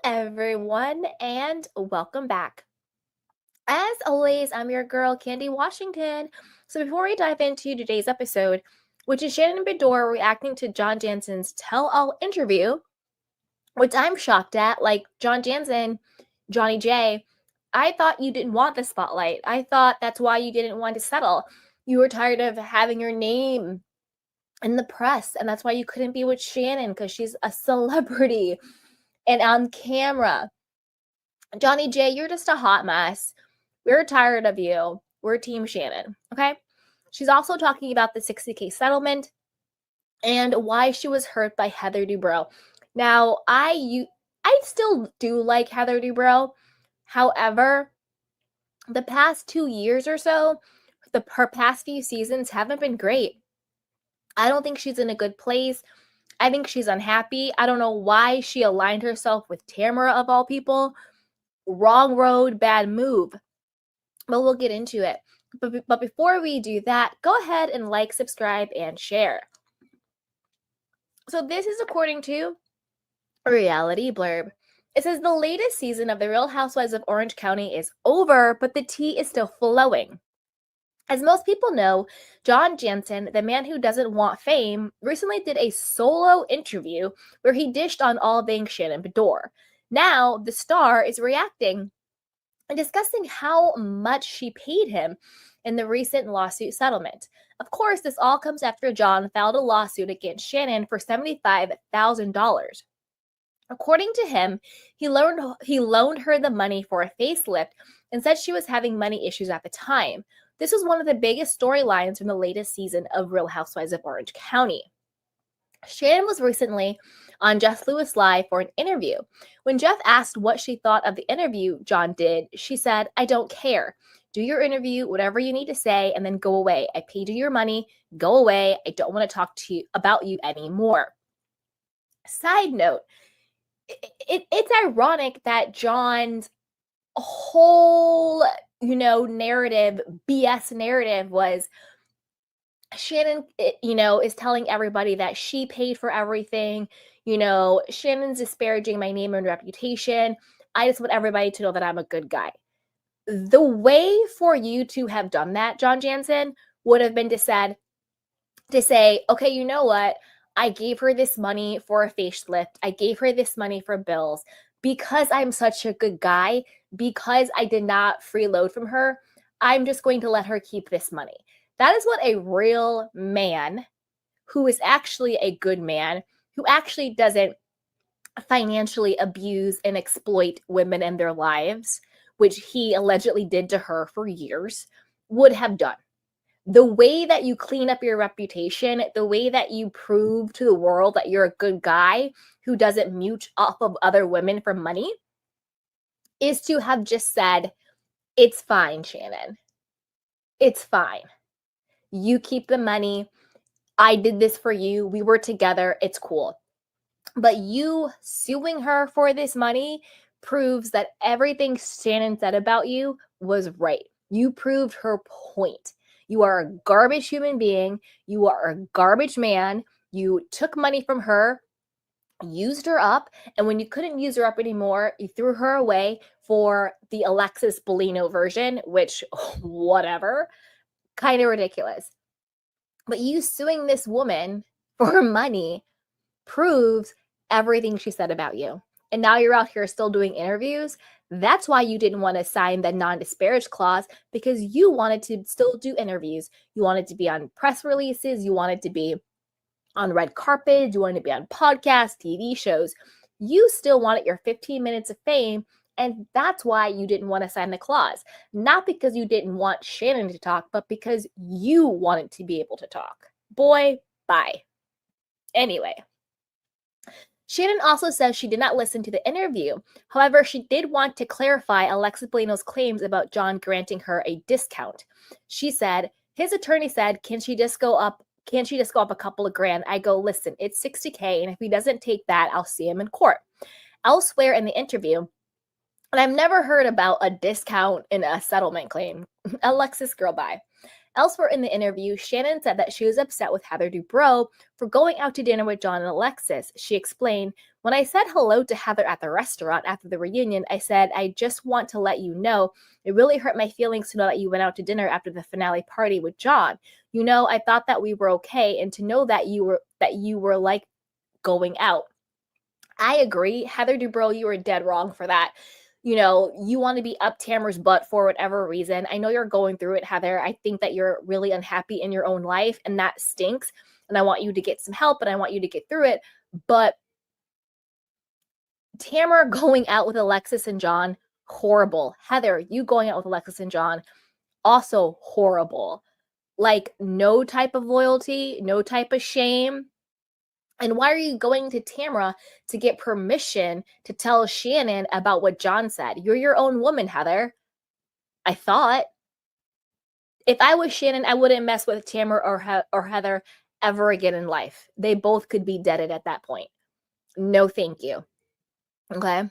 everyone, and welcome back. As always, I'm your girl, Candy Washington. So, before we dive into today's episode, which is Shannon and Beador reacting to John Janssen's tell all interview, which I'm shocked at. Like, John Janssen, Johnny J, I thought you didn't want the spotlight. I thought that's why you didn't want to settle. You were tired of having your name in the press, and that's why you couldn't be with Shannon because she's a celebrity and on camera. Johnny J, you're just a hot mess. We're tired of you. We're Team Shannon, okay? She's also talking about the $60K settlement and why she was hurt by Heather Dubrow. Now, I still do like Heather Dubrow. However, the past 2 years or so, her past few seasons haven't been great. I don't think she's in a good place. I think she's unhappy. I don't know why she aligned herself with Tamara of all people. Wrong road, bad move. But we'll get into it. But before we do that, go ahead and like, subscribe, and share. So this is according to a reality blurb. It says the latest season of The Real Housewives of Orange County is over, but the tea is still flowing. As most people know, John Janssen, the man who doesn't want fame, recently did a solo interview where he dished on all things Shannon Beador. Now, the star is reacting and discussing how much she paid him in the recent lawsuit settlement. Of course, this all comes after John filed a lawsuit against Shannon for $75,000. According to him, he loaned her the money for a facelift and said she was having money issues at the time. This was one of the biggest storylines from the latest season of Real Housewives of Orange County. Shannon was recently on Jeff Lewis Live for an interview. When Jeff asked what she thought of the interview John did, she said, "I don't care. Do your interview, whatever you need to say, and then go away. I paid you your money. Go away. I don't want to talk to you about you anymore." Side note, it's ironic that John's whole, narrative, BS narrative was Shannon, is telling everybody that she paid for everything. Shannon's disparaging my name and reputation. I just want everybody to know that I'm a good guy. The way for you to have done that, John Janssen, would have been to say, okay, you know what? I gave her this money for a facelift. I gave her this money for bills. Because I'm such a good guy, because I did not freeload from her, I'm just going to let her keep this money. That is what a real man, who is actually a good man, who actually doesn't financially abuse and exploit women in their lives, which he allegedly did to her for years, would have done. The way that you clean up your reputation, the way that you prove to the world that you're a good guy who doesn't mute off of other women for money, is to have just said, "It's fine, Shannon. It's fine. You keep the money. I did this for you. We were together. It's cool." But you suing her for this money proves that everything Shannon said about you was right. You proved her point. You are a garbage human being. You are a garbage man. You took money from her, used her up, and when you couldn't use her up anymore, you threw her away for the Alexis Bellino version, which, whatever, kind of ridiculous. But you suing this woman for money proves everything she said about you. And now you're out here still doing interviews. That's why you didn't want to sign the non-disparage clause, because you wanted to still do interviews. You wanted to be on press releases. You wanted to be on red carpet. You wanted to be on podcasts, TV shows. You still wanted your 15 minutes of fame. And that's why you didn't want to sign the clause. Not because you didn't want Shannon to talk, but because you wanted to be able to talk. Boy, bye. Anyway. Shannon also says she did not listen to the interview. However, she did want to clarify Alexis Bellino's claims about John granting her a discount. She said, his attorney said, can't she just go up a couple of grand? I go, listen, it's $60K, and if he doesn't take that, I'll see him in court. Elsewhere in the interview, and I've never heard about a discount in a settlement claim. Alexis, girl, bye. Elsewhere in the interview, Shannon said that she was upset with Heather Dubrow for going out to dinner with John and Alexis. She explained, "When I said hello to Heather at the restaurant after the reunion, I said, I just want to let you know it really hurt my feelings to know that you went out to dinner after the finale party with John. You know, I thought that we were okay, and to know that you were like going out." I agree. Heather Dubrow, you were dead wrong for that. You know, you want to be up Tamara's butt for whatever reason. I know you're going through it, Heather. I think that you're really unhappy in your own life, and that stinks. And I want you to get some help, and I want you to get through it. But Tamara going out with Alexis and John, horrible. Heather, you going out with Alexis and John, also horrible. Like, no type of loyalty, no type of shame. And why are you going to Tamara to get permission to tell Shannon about what John said? You're your own woman, Heather. I thought. If I was Shannon, I wouldn't mess with Tamara or Heather ever again in life. They both could be deaded at that point. No, thank you. Okay.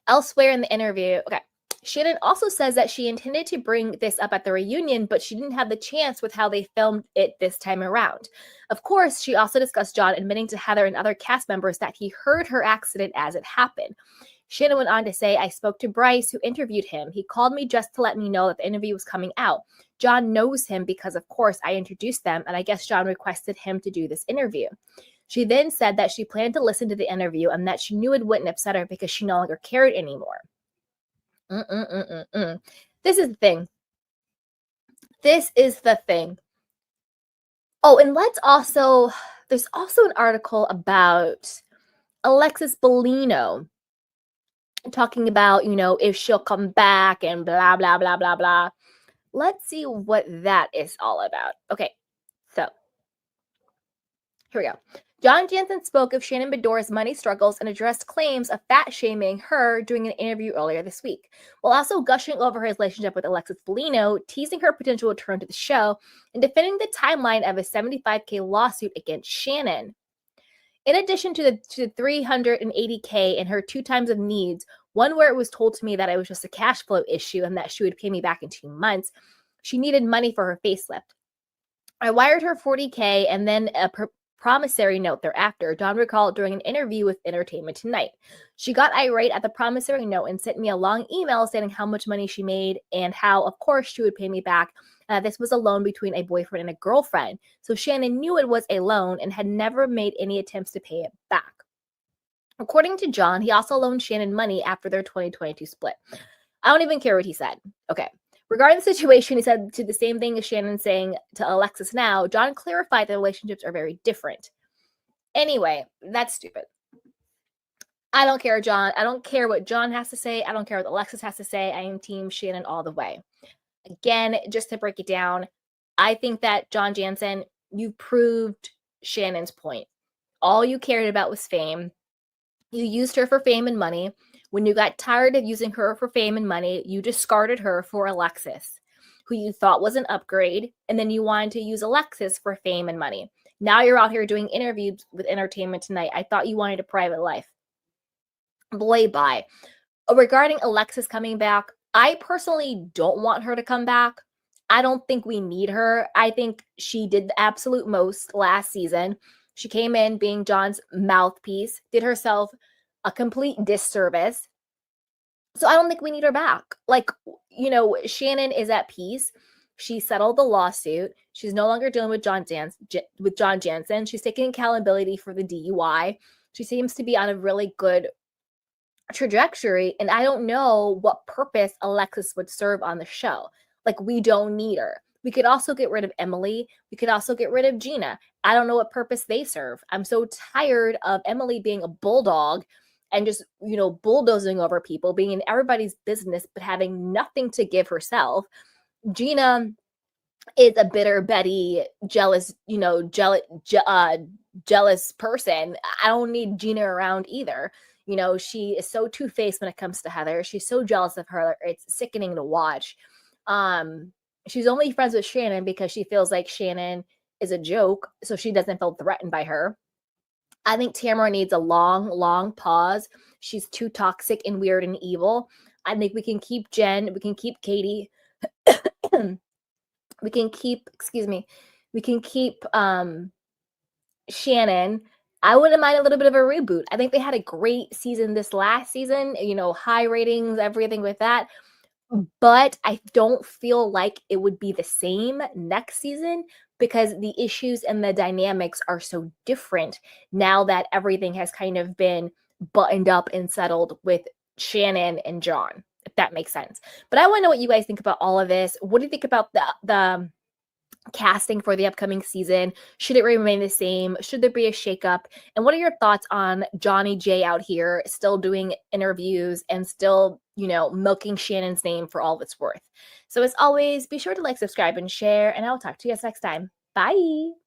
Elsewhere in the interview, okay, Shannon also says that she intended to bring this up at the reunion, but she didn't have the chance with how they filmed it this time around. Of course, she also discussed John admitting to Heather and other cast members that he heard her accident as it happened. Shannon went on to say, "I spoke to Bryce, who interviewed him. He called me just to let me know that the interview was coming out. John knows him because, of course, I introduced them, and I guess John requested him to do this interview." She then said that she planned to listen to the interview and that she knew it wouldn't upset her because she no longer cared anymore. This is the thing. This is the thing. Oh, and there's also an article about Alexis Bellino talking about, you know, if she'll come back and blah, blah, blah, blah, blah. Let's see what that is all about. Okay, so here we go. John Janssen spoke of Shannon Beador's money struggles and addressed claims of fat-shaming her during an interview earlier this week, while also gushing over his relationship with Alexis Bellino, teasing her potential return to the show, and defending the timeline of a $75K lawsuit against Shannon. In addition to the $380K and her 2 times of needs, one where it was told to me that it was just a cash flow issue and that she would pay me back in 2 months, she needed money for her facelift. I wired her $40K and then a promissory note thereafter, John recalled during an interview with Entertainment Tonight. She got irate at the promissory note and sent me a long email stating how much money she made and how, of course, she would pay me back. This was a loan between a boyfriend and a girlfriend. So Shannon knew it was a loan and had never made any attempts to pay it back. According to John, he also loaned Shannon money after their 2022 split. I don't even care what he said. Okay. Regarding the situation, he said to the same thing as Shannon saying to Alexis now, John clarified that relationships are very different. Anyway, that's stupid. I don't care, John. I don't care what John has to say. I don't care what Alexis has to say. I am team Shannon all the way. Again, just to break it down, I think that John Janssen, you proved Shannon's point. All you cared about was fame. You used her for fame and money. When you got tired of using her for fame and money, you discarded her for Alexis, who you thought was an upgrade, and then you wanted to use Alexis for fame and money. Now you're out here doing interviews with Entertainment Tonight. I thought you wanted a private life. Boy, bye. Regarding Alexis coming back, I personally don't want her to come back. I don't think we need her. I think she did the absolute most last season. She came in being John's mouthpiece, did herself a complete disservice. So I don't think we need her back. Like, you know, Shannon is at peace. She settled the lawsuit. She's no longer dealing with John Janssen. She's taking accountability for the DUI. She seems to be on a really good trajectory. And I don't know what purpose Alexis would serve on the show. Like, we don't need her. We could also get rid of Emily. We could also get rid of Gina. I don't know what purpose they serve. I'm so tired of Emily being a bulldog and just, you know, bulldozing over people, being in everybody's business, but having nothing to give herself. Gina is a bitter Betty, jealous, you know, jealous person. I don't need Gina around either. You know, she is so two-faced when it comes to Heather. She's so jealous of her. It's sickening to watch. She's only friends with Shannon because she feels like Shannon is a joke, so she doesn't feel threatened by her. I think Tamara needs a long, long pause. She's too toxic and weird and evil. I think we can keep Jen. We can keep Katie. we can keep, we can keep Shannon. I wouldn't mind a little bit of a reboot. I think they had a great season this last season, high ratings, everything with that. But I don't feel like it would be the same next season because the issues and the dynamics are so different now that everything has kind of been buttoned up and settled with Shannon and John, if that makes sense. But I want to know what you guys think about all of this. What do you think about the casting for the upcoming season? Should it remain the same? Should there be a shakeup? And what are your thoughts on Johnny J out here still doing interviews and still, milking Shannon's name for all it's worth? So as always, be sure to like, subscribe, and share, and I'll talk to you guys next time. Bye.